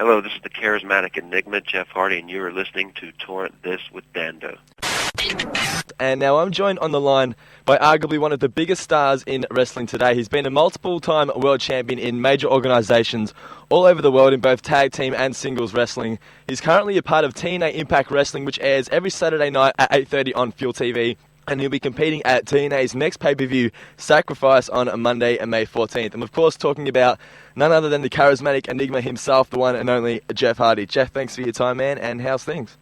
Hello, this is the charismatic enigma, Jeff Hardy, and you are listening to Torrent This with Dando. And now I'm joined on the line by arguably one of the biggest stars in wrestling today. He's been a multiple-time world champion in major organizations all over the world in both tag team and singles wrestling. He's currently a part of TNA Impact Wrestling, which airs every Saturday night at 8:30 on Fuel TV. And he'll be competing at TNA's next pay-per-view, Sacrifice, on Monday, May 14th. I'm, of course, talking about none other than the charismatic enigma himself, the one and only Jeff Hardy. Jeff, thanks for your time, man, and how's things?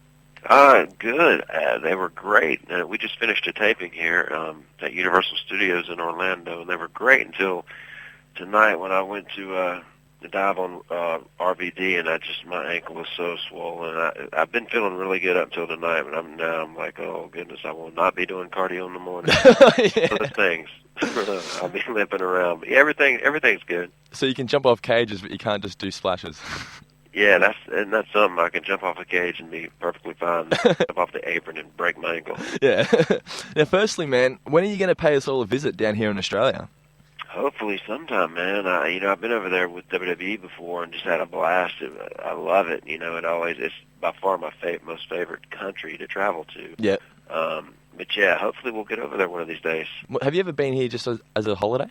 Good. They were great. We just finished a taping here at Universal Studios in Orlando, and they were great until tonight when I went to dive on RVD, and my ankle was so swollen. I've been feeling really good up until tonight, but I'm like, oh goodness, I will not be doing cardio in the morning. Those things. I'll be limping around, but everything's good. So you can jump off cages, but you can't just do splashes. Yeah, that's something. I can jump off a cage and be perfectly fine. Jump off the apron and break my ankle. Yeah. Now, firstly, man, when are you going to pay us all a visit down here in Australia? Hopefully sometime, man. I've been over there with WWE before and just had a blast. I love it. It's by far my most favorite country to travel to. Yeah. But yeah, hopefully we'll get over there one of these days. Have you ever been here just as a holiday?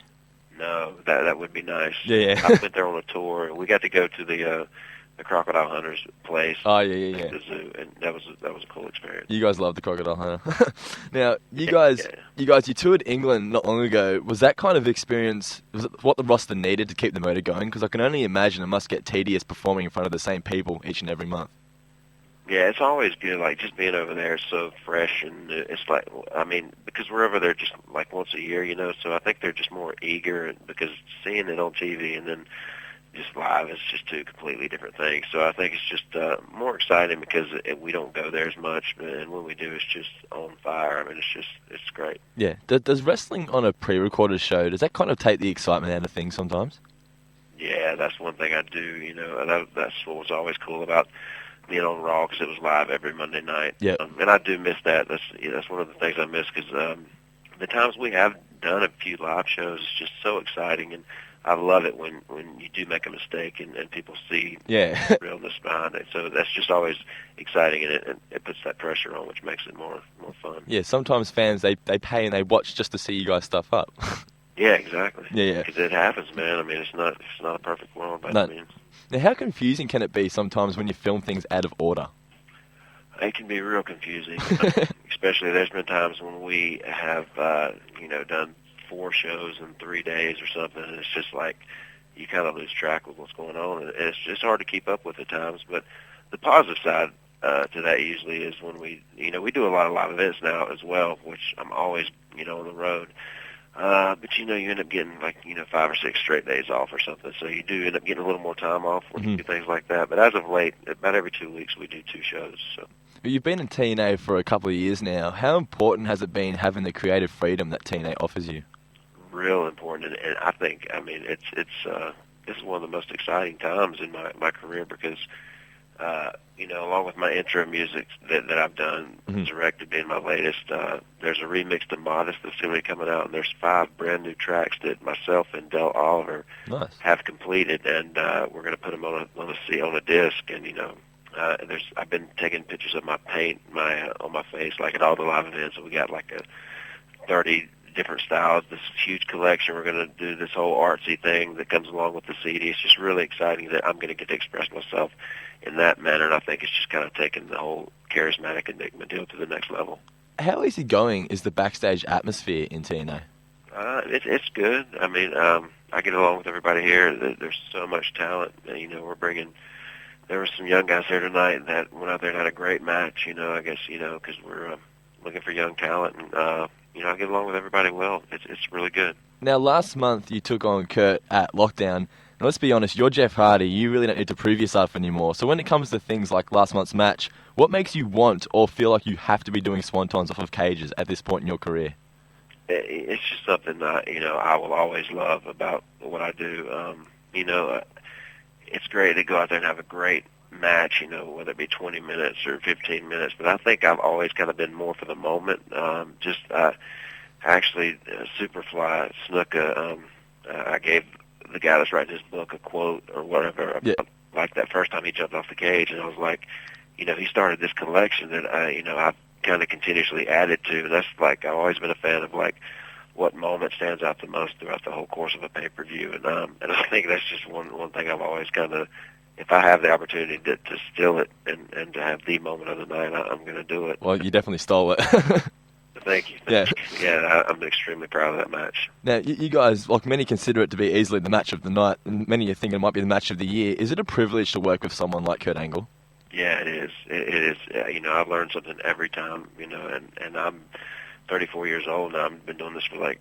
No, that would be nice. Yeah. I went there on a tour. We got to go to the crocodile hunter's place. Oh yeah. At the zoo, and that was a cool experience. You guys love the crocodile hunter. Now, you toured England not long ago. Was that kind of experience, was it what the roster needed to keep the motor going? Because I can only imagine it must get tedious performing in front of the same people each and every month. Yeah, it's always good. Like, just being over there is so fresh, and it's like, because we're over there just like once a year, so I think they're just more eager, because seeing it on TV and then just live is just two completely different things. So I think it's just more exciting because we don't go there as much, and when we do, it's just on fire. It's great. Yeah. Does wrestling on a pre-recorded show, does that kind of take the excitement out of things sometimes? Yeah, that's one thing I do. That's what was always cool about being on Raw, because it was live every Monday night. Yeah. And I do miss that. That's one of the things I miss, because the times we have done a few live shows, it's just so exciting, and I love it when you do make a mistake and people see the realness behind it. So that's just always exciting, and it puts that pressure on, which makes it more fun. Yeah, sometimes fans, they pay and they watch just to see you guys stuff up. Yeah, exactly. Yeah. Because it happens, man. It's not a perfect world by any means. Now, how confusing can it be sometimes when you film things out of order? It can be real confusing, especially there's been times when we have, done 4 shows in 3 days or something, and it's just like you kind of lose track of what's going on, and it's just hard to keep up with at times. But the positive side to that usually is when we do a lot of live events now as well, which I'm always, on the road. But you end up getting 5 or 6 straight days off or something, so you do end up getting a little more time off when you do things like that. But as of late, about every 2 weeks we do 2 shows. So. You've been in TNA for a couple of years now. How important has it been having the creative freedom that TNA offers you? Real important, and I think this is one of the most exciting times in my career, because along with my intro music that I've done, Directed being my latest, there's a remix to Modest that's going to be coming out, and there's 5 brand new tracks that myself and Del Oliver have completed, and we're going to put them on a disc, and I've been taking pictures of my paint on my face, like at all the live events, and we got like a 30 different styles, this huge collection. We're going to do this whole artsy thing that comes along with the CD. It's just really exciting that I'm going to get to express myself in that manner, and I think it's just kind of taking the whole charismatic enigma deal to the next level. How easygoing is the backstage atmosphere in TNA? It's good. I get along with everybody here. There's so much talent. There were some young guys here tonight that went out there and had a great match, I guess, because we're looking for young talent, and I get along with everybody well. It's really good. Now, last month you took on Kurt at Lockdown. Now, let's be honest, you're Jeff Hardy. You really don't need to prove yourself anymore. So when it comes to things like last month's match, what makes you want or feel like you have to be doing swantons off of cages at this point in your career? It's just something that, I will always love about what I do. It's great to go out there and have a great match, whether it be 20 minutes or 15 minutes. But I think I've always kind of been more for the moment. Superfly Snuka, I gave the guy that's writing this book a quote or whatever like that first time he jumped off the cage, and I was like, he started this collection that I've kind of continuously added to. And that's like, I've always been a fan of like what moment stands out the most throughout the whole course of a pay-per-view. And I think that's just one thing I've always kind of, if I have the opportunity to steal it and to have the moment of the night, I'm going to do it. Well, you definitely stole it. Thank you. Yeah. Yeah, I'm extremely proud of that match. Now, you guys, like many consider it to be easily the match of the night, and many are thinking it might be the match of the year. Is it a privilege to work with someone like Kurt Angle? Yeah, it is. It is. I've learned something every time, and I'm 34 years old now. I've been doing this for like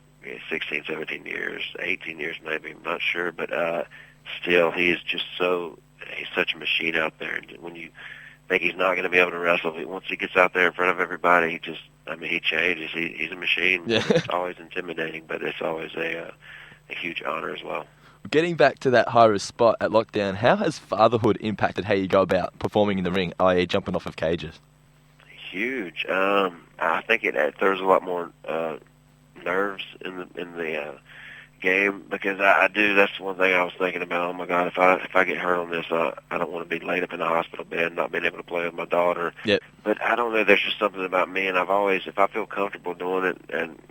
16, 17 years, 18 years maybe, I'm not sure. But still, he's such a machine out there. And when you think he's not going to be able to wrestle, once he gets out there in front of everybody, he changes. He's a machine. Yeah. It's always intimidating, but it's always a huge honor as well. Getting back to that high-risk spot at Lockdown, how has fatherhood impacted how you go about performing in the ring, i.e. jumping off of cages? Huge. I think it throws a lot more nerves in the game, because I do. That's one thing I was thinking about. Oh my God, if I get hurt on this, I don't want to be laid up in a hospital bed, not being able to play with my daughter. Yep. But I don't know. There's just something about me, and I've always, if I feel comfortable doing it,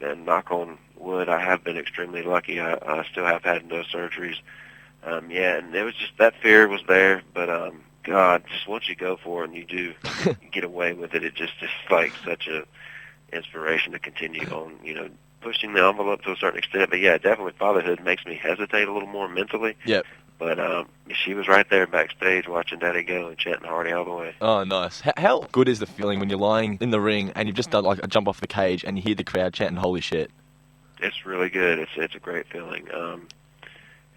and knock on wood, I have been extremely lucky. I still have had no surgeries. And it was just that fear was there, but God, just once you go for it and you do get away with it, it's like such a inspiration to continue on, pushing the envelope to a certain extent. But yeah, definitely fatherhood makes me hesitate a little more mentally. Yep. But she was right there backstage watching Daddy go and chanting Hardy all the way. Oh, nice. How good is the feeling when you're lying in the ring and you've just done like a jump off the cage and you hear the crowd chanting holy shit? It's really good. It's a great feeling.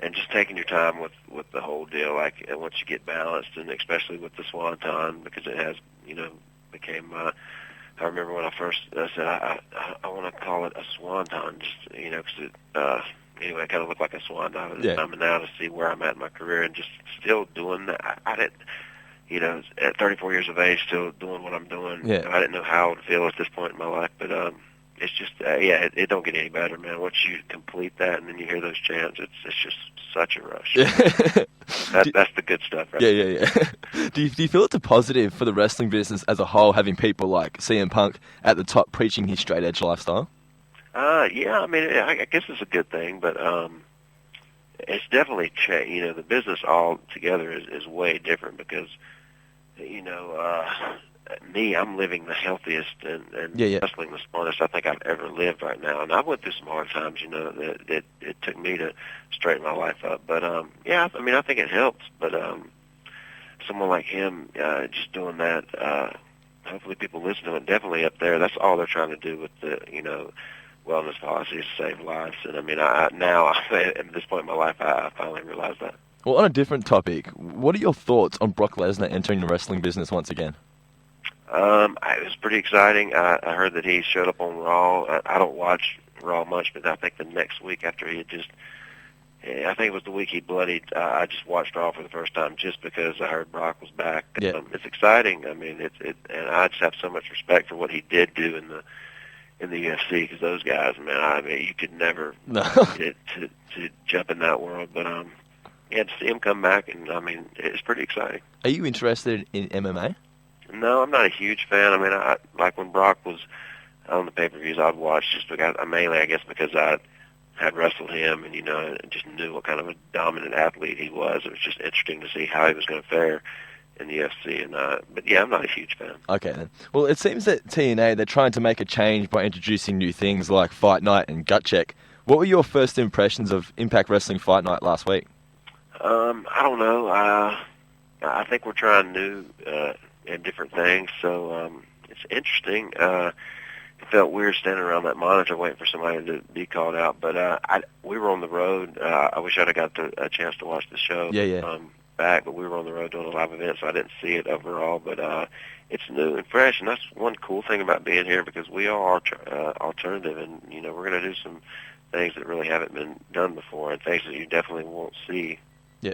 And just taking your time with the whole deal, like once you get balanced, and especially with the Swanton, because it has, became. I remember when I first said I want to call it a Swanton, just because it anyway, it kind of looked like a swan dive. Yeah. I'm now to see where I'm at in my career, and just still doing that. I didn't, at 34 years of age, still doing what I'm doing. Yeah. I didn't know how it would feel at this point in my life, but it's just, it don't get any better, man. Once you complete that and then you hear those chants, it's just such a rush. That's the good stuff, right? Yeah. Do you feel it's a positive for the wrestling business as a whole, having people like CM Punk at the top preaching his straight edge lifestyle? Yeah, I mean, I guess it's a good thing, but it's definitely changed. The business all together is way different because, me, I'm living the healthiest and wrestling the smartest I think I've ever lived right now. And I went through some hard times, that it took me to straighten my life up. But, I think it helps. But someone like him just doing that, hopefully people listen to it. Definitely up there, that's all they're trying to do with the, wellness policy is save lives. And, now, at this point in my life, I finally realized that. Well, on a different topic, what are your thoughts on Brock Lesnar entering the wrestling business once again? It was pretty exciting. I heard that he showed up on Raw. I don't watch Raw much, but I think the next week after I think it was the week he bloodied, I just watched Raw for the first time just because I heard Brock was back. Yeah. It's exciting. I mean, and I just have so much respect for what he did do in the UFC, because those guys, man, you could never get to jump in that world. But to see him come back, and it's pretty exciting. Are you interested in MMA? No, I'm not a huge fan. I like when Brock was on the pay-per-views, I'd watch just because, mainly, I guess, because I had wrestled him and, just knew what kind of a dominant athlete he was. It was just interesting to see how he was going to fare in the UFC. But yeah, I'm not a huge fan. Okay, then. Well, it seems that TNA, they're trying to make a change by introducing new things like Fight Night and Gut Check. What were your first impressions of Impact Wrestling Fight Night last week? I don't know. I think we're trying new and different things, so it's interesting. It felt weird standing around that monitor waiting for somebody to be called out, but we were on the road. I wish I'd have got a chance to watch the show back, but we were on the road doing a live event, so I didn't see it overall, but it's new and fresh, and that's one cool thing about being here, because we are alternative, and we're going to do some things that really haven't been done before, and things that you definitely won't see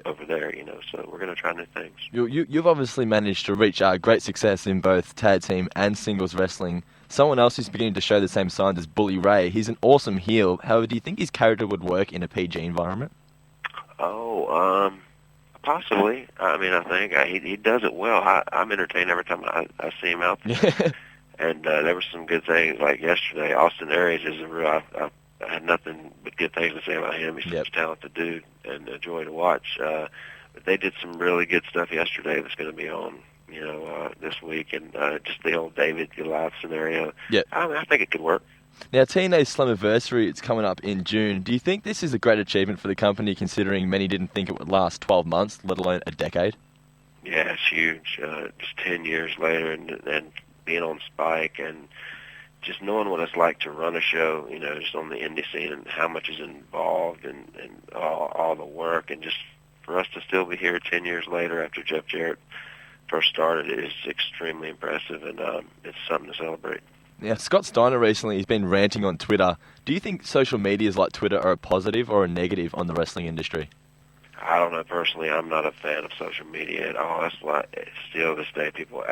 over there, so we're going to try new things. You've obviously managed to reach great success in both tag team and singles wrestling. Someone else who's beginning to show the same signs is Bully Ray. He's an awesome heel. However, do you think his character would work in a PG environment? I Possibly. I mean, I think he does it well. I'm entertained every time I see him out there. And there were some good things. Like yesterday, Austin Aries is a real. I had nothing but good things to say about him. He's such a talented dude and a joy to watch. But they did some really good stuff yesterday that's going to be on, this week. And just the old David Goliath scenario. Yeah. I think it could work. Now, TNA's Slammiversary, it's coming up in June. Do you think this is a great achievement for the company, considering many didn't think it would last 12 months, let alone a decade? Yeah, it's huge. Just 10 years later, and being on Spike, and just knowing what it's like to run a show, just on the indie scene, and how much is involved, and all the work, and just for us to still be here 10 years later after Jeff Jarrett first started is extremely impressive, and it's something to celebrate. Now, Scott Steiner recently has been ranting on Twitter. Do you think social medias like Twitter are a positive or a negative on the wrestling industry? I don't know. Personally, I'm not a fan of social media at all. That's why still this day people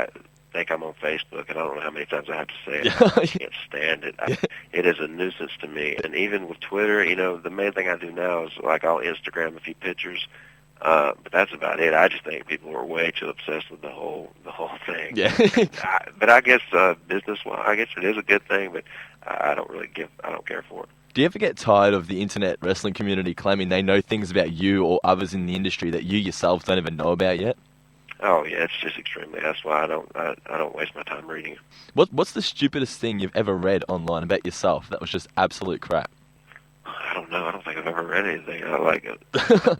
think I'm on Facebook, and I don't know how many times I have to say it. I can't stand it. It is a nuisance to me. And even with Twitter, the main thing I do now is like I'll Instagram a few pictures. But that's about it. I just think people are way too obsessed with the whole thing. Yeah. But I guess business-wise, I guess it is a good thing. But I don't care for it. Do you ever get tired of the internet wrestling community claiming they know things about you or others in the industry that you yourself don't even know about yet? Oh yeah, it's just extremely. That's why I don't waste my time reading it. What's the stupidest thing you've ever read online about yourself that was just absolute crap? I don't know. I don't think I've ever read anything.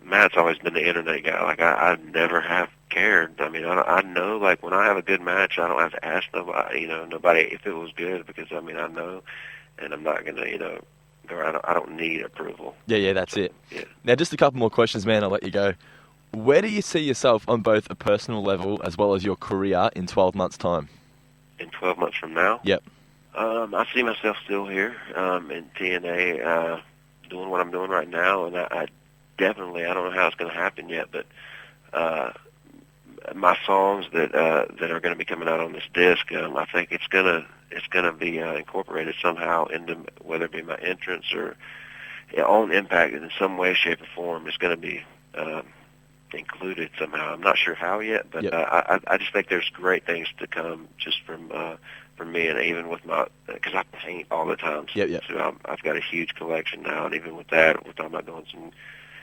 Matt's always been the internet guy. Like I never have cared. I mean, I know. Like when I have a good match, I don't have to ask nobody. Nobody if it was good, because I know, and I'm not gonna go. I don't need approval. Yeah, that's it. Yeah. Now, just a couple more questions, man. I'll let you go. Where do you see yourself on both a personal level as well as your career in 12 months' time? In 12 months from now? Yep. I see myself still here in TNA, doing what I'm doing right now, and I definitely, I don't know how it's going to happen yet, but my songs that are going to be coming out on this disc, I think it's going to be incorporated somehow into, whether it be my entrance or on Impact in some way, shape, or form. It's going to be included somehow. I'm not sure how yet, but yep. I just think there's great things to come just from me, and even with my, because I paint all the time. Yep. So I've got a huge collection now, and even with that, we're talking about doing some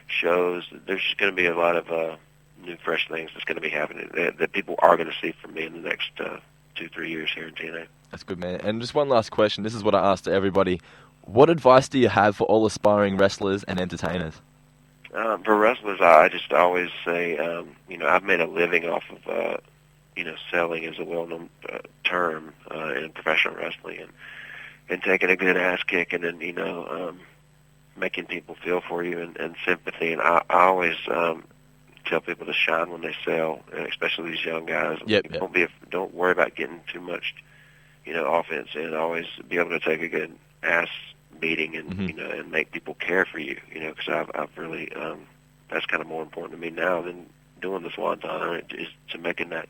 shows. There's just going to be a lot of new, fresh things that's going to be happening that people are going to see from me in the next 2-3 years here in TNA. That's good, man. And just one last question. This is what I asked to everybody. What advice do you have for all aspiring wrestlers and entertainers? For wrestlers, I just always say, I've made a living off of, selling is a well-known term in professional wrestling, and taking a good ass kick, and then, making people feel for you and sympathy. And I always tell people to shine when they sell, especially these young guys. Yep. Don't worry about getting too much, offense, and always be able to take a good ass beating and and make people care for you, because I've really that's kind of more important to me now than doing the Swanton, is to making that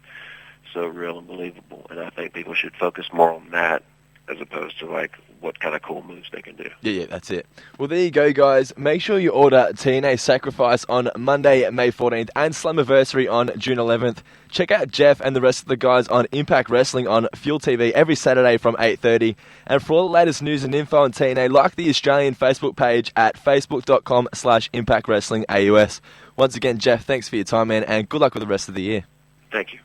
so real and believable. And I think people should focus more on that as opposed to like what kind of cool moves they can do. Yeah, that's it. Well, there you go, guys. Make sure you order TNA Sacrifice on Monday, May 14th, and Slammiversary on June 11th. Check out Jeff and the rest of the guys on Impact Wrestling on Fuel TV every Saturday from 8:30. And for all the latest news and info on TNA, like the Australian Facebook page at facebook.com/ImpactWrestlingAUS. Once again, Jeff, thanks for your time, man, and good luck with the rest of the year. Thank you.